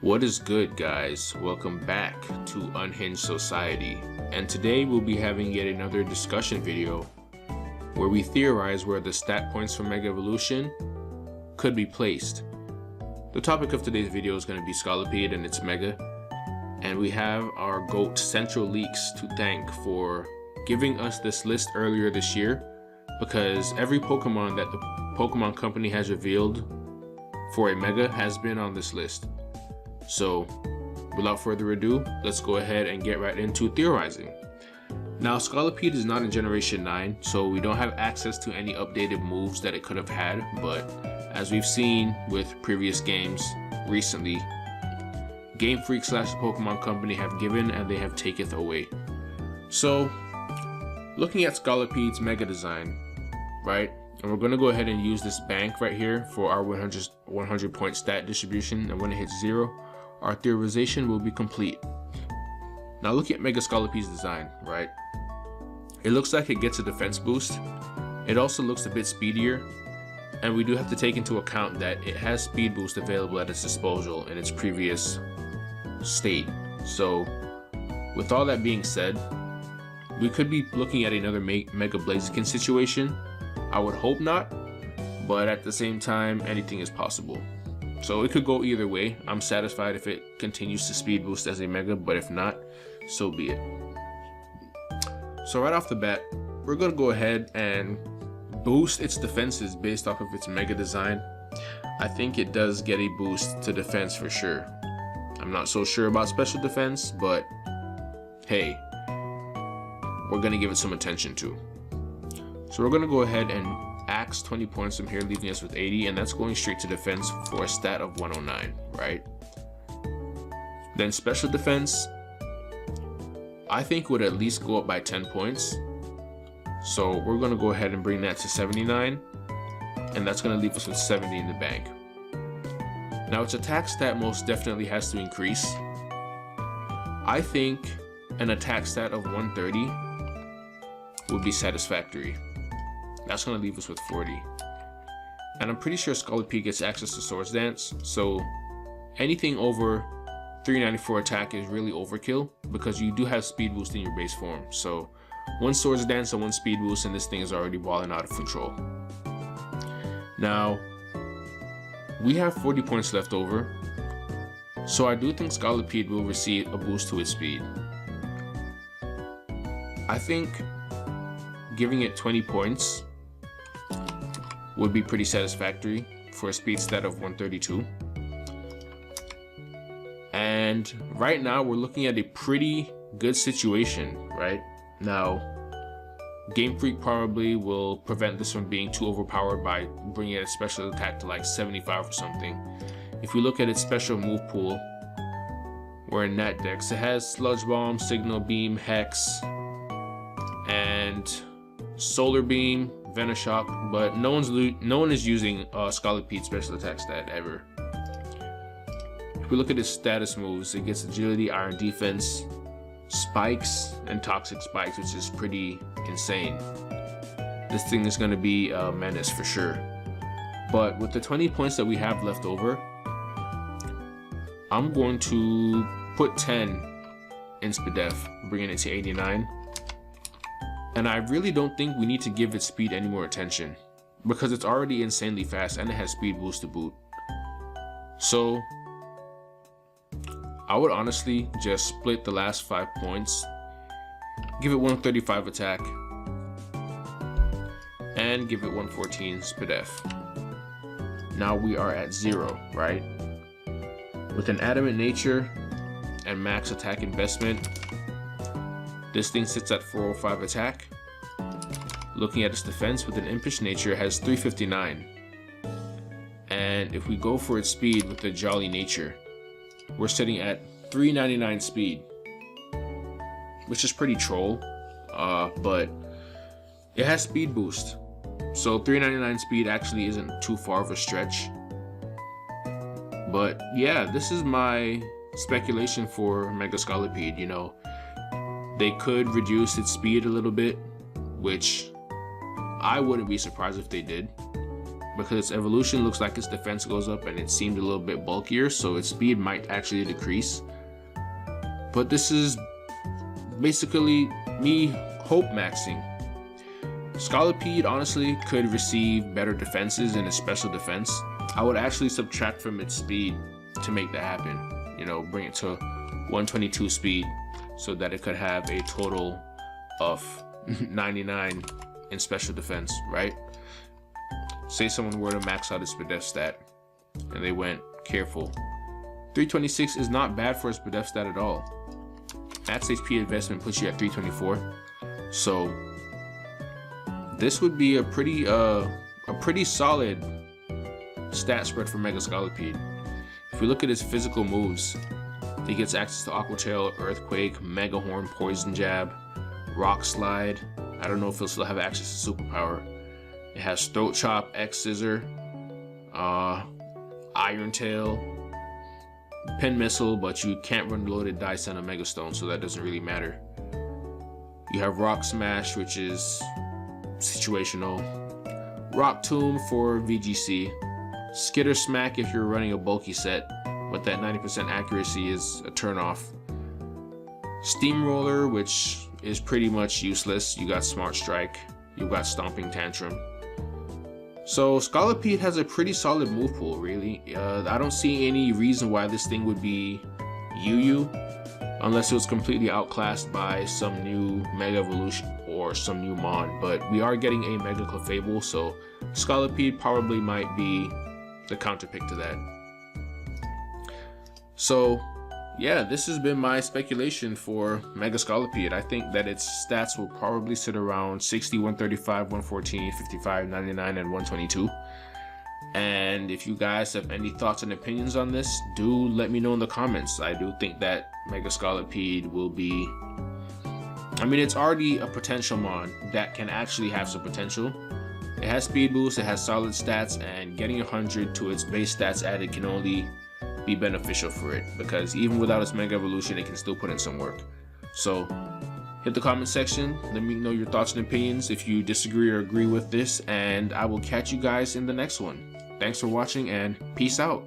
What is good, guys? Welcome back to Unhinged Society, and today we'll be having yet another discussion video where we theorize where the stat points for Mega Evolution could be placed. The topic of today's video is going to be Scolipede and its Mega, and we have our GOAT Central Leaks to thank for giving us this list earlier this year, because every Pokemon that the Pokemon Company has revealed for a Mega has been on this list. So without further ado, let's go ahead and get right into theorizing. Now, Scolipede is not in Generation 9, so we don't have access to any updated moves that it could have had, but as we've seen with previous games recently, Game Freak / Pokemon Company have given and they have taketh away. So, looking at Scolipede's Mega design, right? And we're going to go ahead and use this bank right here for our 100 point stat distribution, and when it hits 0, our theorization will be complete. Now look at Mega Scolipede's design, right? It looks like it gets a defense boost. It also looks a bit speedier, and we do have to take into account that it has speed boost available at its disposal in its previous state. So with all that being said, we could be looking at another Mega Blaziken situation. I would hope not, but at the same time, anything is possible. So it could go either way. I'm satisfied if it continues to speed boost as a Mega, but if not, so be it. So right off the bat, we're going to go ahead and boost its defenses based off of its Mega design. I think it does get a boost to defense for sure. I'm not so sure about special defense, but hey, we're going to give it some attention too. So we're going to go ahead and axe 20 points from here, leaving us with 80, and that's going straight to defense for a stat of 109, right? Then special defense, I think would at least go up by 10 points. So we're going to go ahead and bring that to 79, and that's going to leave us with 70 in the bank. Now its attack stat most definitely has to increase. I think an attack stat of 130 would be satisfactory. That's going to leave us with 40. And I'm pretty sure Scolipede gets access to Swords Dance, so anything over 394 attack is really overkill because you do have speed boost in your base form. So one Swords Dance and one speed boost and this thing is already balling out of control. Now, we have 40 points left over, so I do think Scolipede will receive a boost to its speed. I think giving it 20 points would be pretty satisfactory for a speed stat of 132. And right now we're looking at a pretty good situation, right? Now, Game Freak probably will prevent this from being too overpowered by bringing its special attack to like 75 or something. If we look at its special move pool, we're in that dex. It has Sludge Bomb, Signal Beam, Hex, and Solar Beam, Venoshock, but no one is using Scolipede's special attack stat ever. If we look at its status moves, it gets Agility, Iron Defense, Spikes, and Toxic Spikes, which is pretty insane. This thing is going to be a menace for sure. But with the 20 points that we have left over, I'm going to put 10 in Spadef, bringing it to 89. And I really don't think we need to give its speed any more attention because it's already insanely fast and it has speed boost to boot. So I would honestly just split the last 5 points, give it 135 attack, and give it 114 Spadef. Now we are at 0, right? With an Adamant Nature and max attack investment, this thing sits at 405 attack. Looking at its defense with an Impish Nature, it has 359. And if we go for its speed with the Jolly Nature, we're sitting at 399 speed, which is pretty troll, but it has speed boost. So 399 speed actually isn't too far of a stretch. But yeah, this is my speculation for Mega Scolipede. You know, they could reduce its speed a little bit, which I wouldn't be surprised if they did. because its evolution looks like its defense goes up and it seemed a little bit bulkier, so its speed might actually decrease. But this is basically me hope maxing. Scolipede honestly could receive better defenses in its special defense. I would actually subtract from its speed to make that happen. You know, bring it to 122 speed so that it could have a total of 99 in special defense, right? Say someone were to max out its Spadef stat and they went careful. 326 is not bad for its Spadef stat at all. Max HP investment puts you at 324. So this would be a pretty solid stat spread for Mega Scolipede. If we look at his physical moves, he gets access to Aqua Tail, Earthquake, Mega Horn, Poison Jab, Rock Slide. I don't know if he'll still have access to Superpower. It has Throat Chop, X Scissor, Iron Tail, Pin Missile, but you can't run loaded dice on a Mega Stone, so that doesn't really matter. You have Rock Smash, which is situational. Rock Tomb for VGC. Skitter Smack if you're running a bulky set, but that 90% accuracy is a turnoff. Steamroller, which is pretty much useless. You got Smart Strike, you got Stomping Tantrum. So Scolipede has a pretty solid move pool, really. I don't see any reason why this thing would be UU unless it was completely outclassed by some new Mega Evolution or some new Mon. But we are getting a Mega Clefable, so Scolipede probably might be the counterpick to that. So yeah, this has been my speculation for Mega Scolipede. I think that its stats will probably sit around 60, 135, 114, 55, 99, and 122. And if you guys have any thoughts and opinions on this, do let me know in the comments. I do think that Mega Scolipede will be... I mean, it's already a potential Mon that can actually have some potential. It has speed boost, it has solid stats, and getting 100 to its base stats added can only be beneficial for it, because even without its Mega Evolution, it can still put in some work. So hit the comment section, let me know your thoughts and opinions if you disagree or agree with this, and I will catch you guys in the next one. Thanks for watching and peace out.